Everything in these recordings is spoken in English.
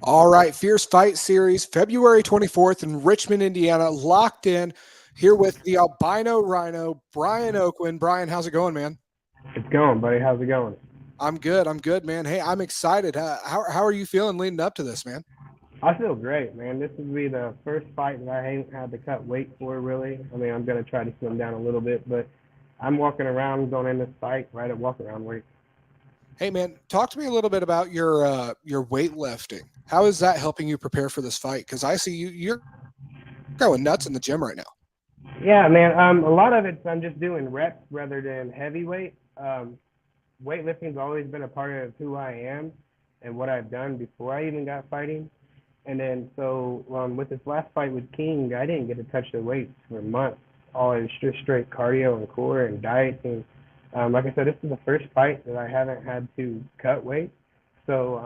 All right, Fierce Fight Series, February 24th in Richmond, Indiana, locked in here with the Albino Rhino, Brian Oakland. Brian, how's it going, man? It's going, buddy. How's it going? I'm good. I'm good, man. Hey, I'm excited. How are you feeling leading up to this, man? I feel great, man. This will be the first fight that I haven't had to cut weight for, really. I mean, I'm gonna try to slim down a little bit, but I'm walking around going in this fight right at walk around weight. Hey, man, talk to me a little bit about your weightlifting. How is that helping you prepare for this fight? Because I see you're going nuts in the gym right now. Yeah, man. A lot of it's I'm just doing reps rather than heavyweight. Weightlifting's always been a part of who I am and what I've done before I even got fighting. And then with this last fight with King, I didn't get to touch the weights for months. All it was just straight cardio and core and diet. And like I said, this is the first fight that I haven't had to cut weight. So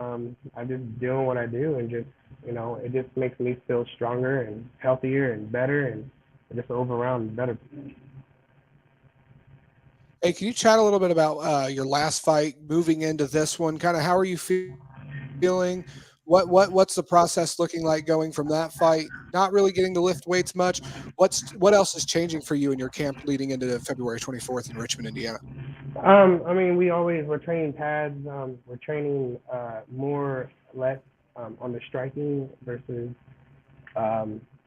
I'm just doing what I do, and just it just makes me feel stronger and healthier and better, and just all around better. Hey, can you chat a little bit about your last fight, moving into this one? Kind of how are you feeling? What's the process looking like going from that fight? Not really getting to lift weights much. What else is changing for you in your camp leading into February 24th in Richmond, Indiana? I mean, we're training pads. We're training more less on the striking versus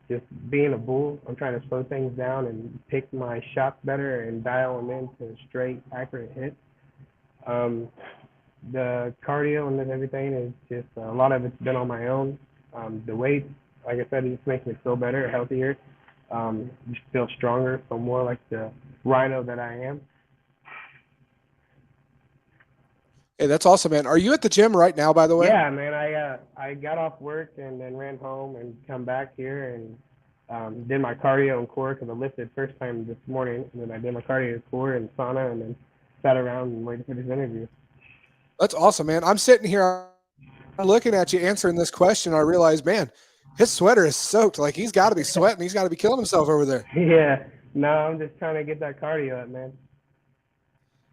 just being a bull. I'm trying to slow things down and pick my shots better and dial them into straight, accurate hits. Um, the cardio and everything is just a lot of it's been on my own. The weight, like I said, it just makes me feel better, healthier, just feel stronger, so more like the rhino that I am. Hey, that's awesome, man. Are you at the gym right now, by the way? Yeah, man. I got off work and then ran home and come back here and did my cardio and core because I lifted first time this morning, and then I did my cardio and core and sauna, and then sat around and waited for this interview. That's awesome, man. I'm sitting here, I'm looking at you answering this question. I realize, man, his sweater is soaked. Like he's got to be sweating. He's got to be killing himself over there. Yeah, no, I'm just trying to get that cardio up, man.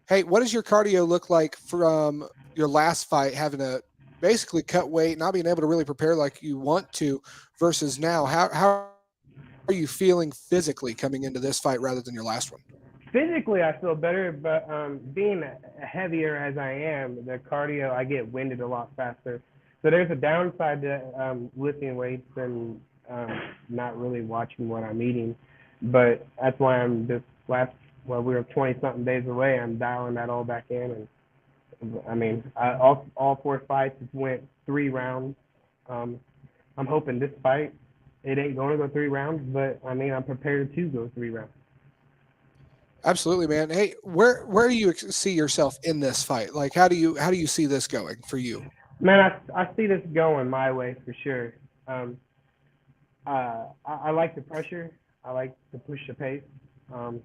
Hey, what does your cardio look like from your last fight, having to basically cut weight, not being able to really prepare like you want to, versus now? How are you feeling physically coming into this fight rather than your last one? Physically, I feel better, but being heavier as I am, the cardio I get winded a lot faster. So there's a downside to lifting weights and not really watching what I'm eating. But that's why I'm this last. Well, we were 20 something days away. I'm dialing that all back in, and I mean, all four fights went 3 rounds. Um, I'm hoping this fight it ain't going to go 3 rounds, but I mean, I'm prepared to go 3 rounds. Absolutely, man. Hey, where do you see yourself in this fight? Like, how do you see this going for you? Man, I see this going my way for sure. Um, I like the pressure. I like to push the pace. Um,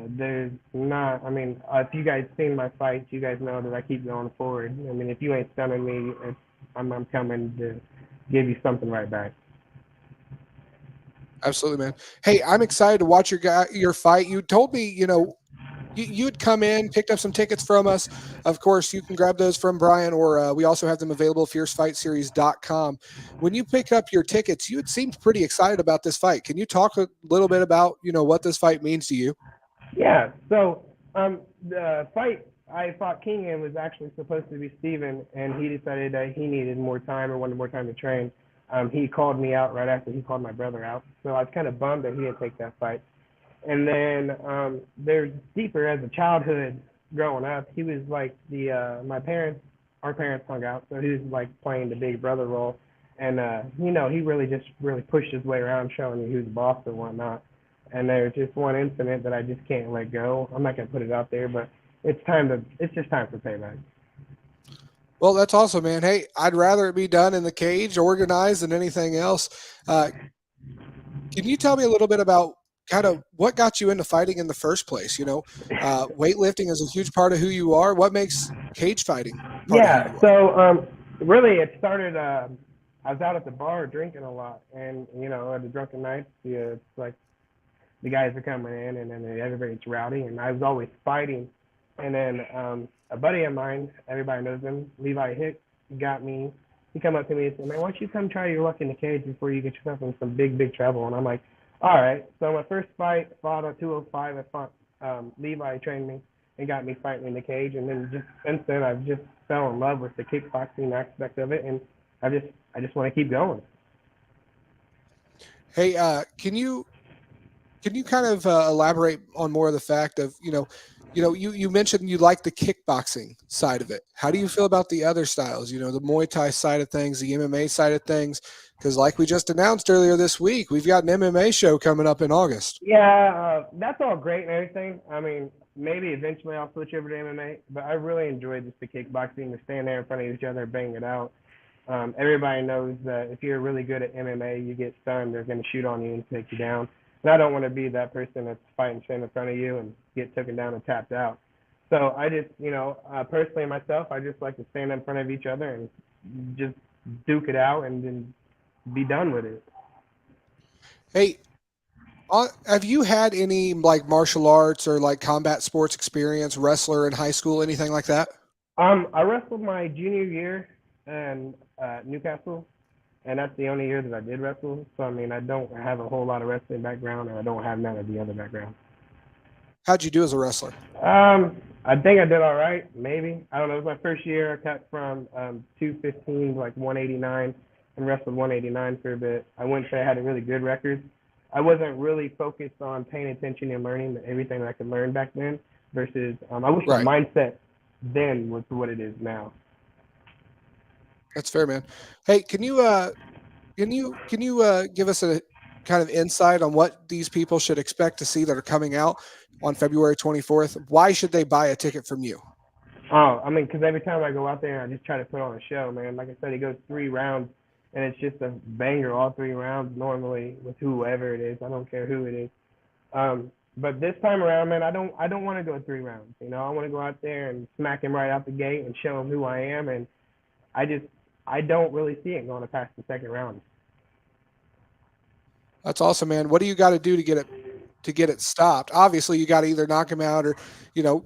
there's not. I mean, if you guys seen my fights, you guys know that I keep going forward. I mean, if you ain't stunning me, I'm coming to give you something right back. Absolutely, man. Hey, I'm excited to watch your fight. You told me, you'd come in, picked up some tickets from us. Of course, you can grab those from Brian, or we also have them available at fiercefightseries.com. When you pick up your tickets, you had seemed pretty excited about this fight. Can you talk a little bit about, what this fight means to you? Yeah. So the fight I fought King in was actually supposed to be Steven, and he decided that he needed more time or wanted more time to train. He called me out right after he called my brother out, so I was kind of bummed that he didn't take that fight. And then there's deeper as a childhood growing up. He was like our parents hung out, so he was like playing the big brother role, and he really just really pushed his way around, showing me he was the boss and whatnot. And there's just one incident that I just can't let go. I'm not gonna put it out there, but it's just time for payback. Well, that's awesome, man. Hey, I'd rather it be done in the cage, organized, than anything else. Uh, Can you tell me a little bit about kind of what got you into fighting in the first place? Weightlifting is a huge part of who you are. What makes cage fighting part of who Yeah. you are? So really, it started. I was out at the bar drinking a lot, and at the drunken nights, it's like the guys are coming in, and then everybody's rowdy, and I was always fighting. And then a buddy of mine, everybody knows him, Levi Hicks, got me. he come up to me and said, "Man, why don't you come try your luck in the cage before you get yourself in some big trouble?" And I'm like, "All right." So my first fight, fought at 205. I fought Levi trained me and got me fighting in the cage, and then just since then I've just fell in love with the kickboxing aspect of it, and I just want to keep going. Hey, can you kind of elaborate on more of the fact of you mentioned you like the kickboxing side of it. How do you feel about the other styles? The Muay Thai side of things, the MMA side of things. Because like we just announced earlier this week, we've got an MMA show coming up in August. Yeah, that's all great and everything. I mean, maybe eventually I'll switch over to MMA, but I really enjoy just the kickboxing, to stand there in front of each other, bang it out. Everybody knows that if you're really good at MMA, you get stunned, they're going to shoot on you and take you down. And I don't want to be that person that's fighting stand in front of you and get taken down and tapped out. So I just, personally myself, I just like to stand in front of each other and just duke it out and then be done with it. Hey, have you had any like martial arts or like combat sports experience, wrestler in high school, anything like that? I wrestled my junior year in Newcastle, and that's the only year that I did wrestle. So I mean, I don't have a whole lot of wrestling background, and I don't have none of the other background. How'd you do as a wrestler? I think I did all right. Maybe I don't know. It was my first year. I cut from 215 to like 189, and wrestled 189 for a bit. I wouldn't say I had a really good record. I wasn't really focused on paying attention and learning everything that I could learn back then. Versus, I wish Right. my mindset then was what it is now. That's fair, man. Hey, can you give us a kind of insight on what these people should expect to see that are coming out on February 24th? Why should they buy a ticket from you? Oh, I mean, because every time I go out there, I just try to put on a show, man. Like I said, it goes 3 rounds, and it's just a banger all 3 rounds normally with whoever it is. I don't care who it is. But this time around, man, I don't want to go 3 rounds. I want to go out there and smack him right out the gate and show him who I am. And I just I don't really see it going to past the second round. That's awesome, man. What do you got to do to get it stopped? Obviously, you got to either knock him out or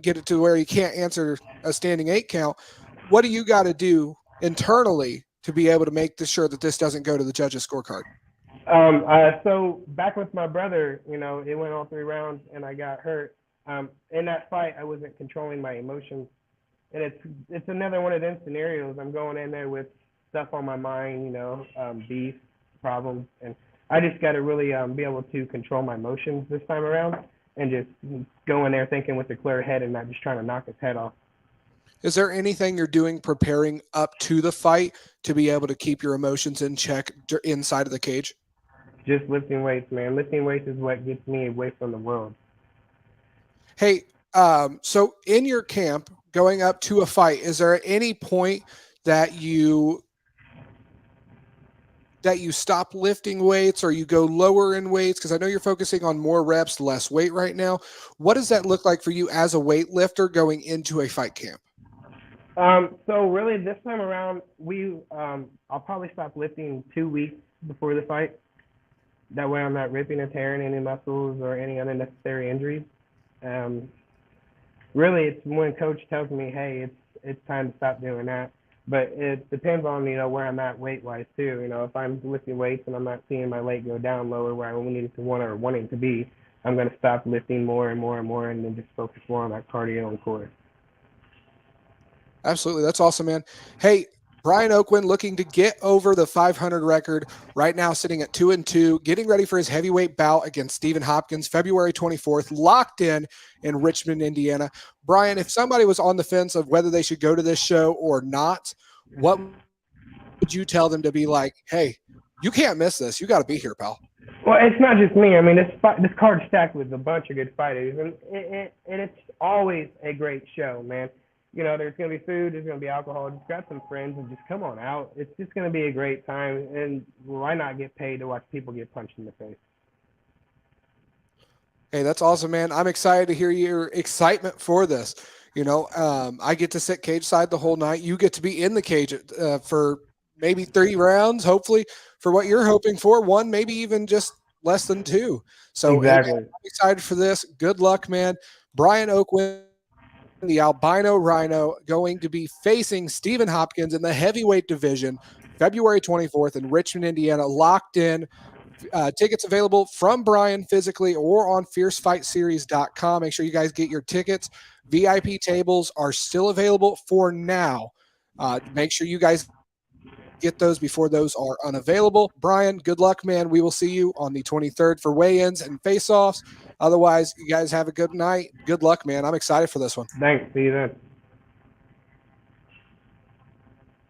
get it to where he can't answer a standing 8 count. What do you got to do internally to be able to make sure that this doesn't go to the judges' scorecard? So back with my brother, it went all 3 rounds and I got hurt. In that fight, I wasn't controlling my emotions, and it's another one of them scenarios. I'm going in there with stuff on my mind, beef problems, and I just got to really be able to control my emotions this time around, and just go in there thinking with a clear head and not just trying to knock his head off. Is there anything you're doing preparing up to the fight to be able to keep your emotions in check inside of the cage? Just lifting weights, man. Lifting weights is what gets me away from the world. Hey, so in your camp going up to a fight, is there any point that you stop lifting weights or you go lower in weights? Because I know you're focusing on more reps, less weight right now. What does that look like for you as a weightlifter going into a fight camp? So really, this time around, I'll probably stop lifting 2 weeks before the fight. That way, I'm not ripping or tearing any muscles or any unnecessary injuries. Um, Really, it's when coach tells me, hey, it's time to stop doing that. But it depends on where I'm at weight wise too. If I'm lifting weights and I'm not seeing my weight go down lower where I only need it to want or wanting to be, I'm gonna stop lifting more and more and more, and then just focus more on that cardio and core. Absolutely. That's awesome, man. Hey, Brian Oakwin looking to get over the 500 record right now, sitting at 2-2, getting ready for his heavyweight bout against Stephen Hopkins, February 24th, locked in Richmond, Indiana. Brian, if somebody was on the fence of whether they should go to this show or not, what would you tell them to be like, hey, you can't miss this. You got to be here, pal. Well, it's not just me. I mean, this card's stacked with a bunch of good fighters, and it's always a great show, man. There's going to be food, there's going to be alcohol. Just grab some friends and just come on out. It's just going to be a great time. And why not get paid to watch people get punched in the face? Hey, that's awesome, man. I'm excited to hear your excitement for this. I get to sit cage side the whole night. You get to be in the cage for maybe 3 rounds, hopefully, for what you're hoping for. 1, maybe even just less than 2. So exactly. Hey, man, I'm excited for this. Good luck, man. Brian Oakwin, the albino rhino, going to be facing Stephen Hopkins in the heavyweight division February 24th in Richmond, Indiana, locked in. Tickets available from Brian physically or on fiercefightseries.com. Make sure you guys get your tickets. VIP tables are still available for now. Make sure you guys get those before those are unavailable. Brian, good luck, man. We will see you on the 23rd for weigh-ins and face-offs. Otherwise, you guys have a good night. Good luck, man. I'm excited for this one. Thanks. See you then.